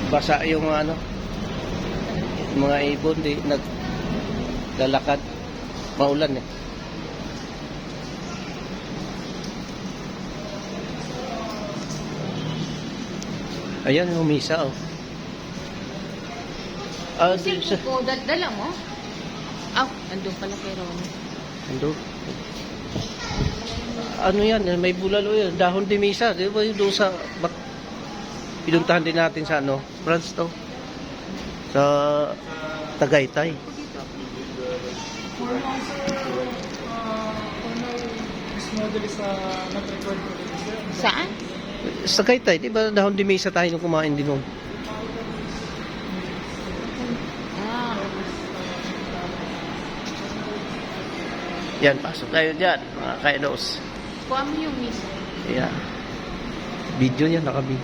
basa yung mga ibon, di naglalakad. Maulan eh. Ayan yung misa oh. Silpo ko, dala mo? Andun pala kay Ronnie. Ando. Ano yan? May bulalo yan. Dahon de misa. Di ba yung doon sa... Pinuntahan din natin sa France to. Sa Tagaytay. Saan? Sa Tagaytay, di ba dahon de misa tayo nung kumain din nun? Yan, pasok tayo dyan, mga kainos. Kuha mo yung miss. Ayan. Video yan, naka-video.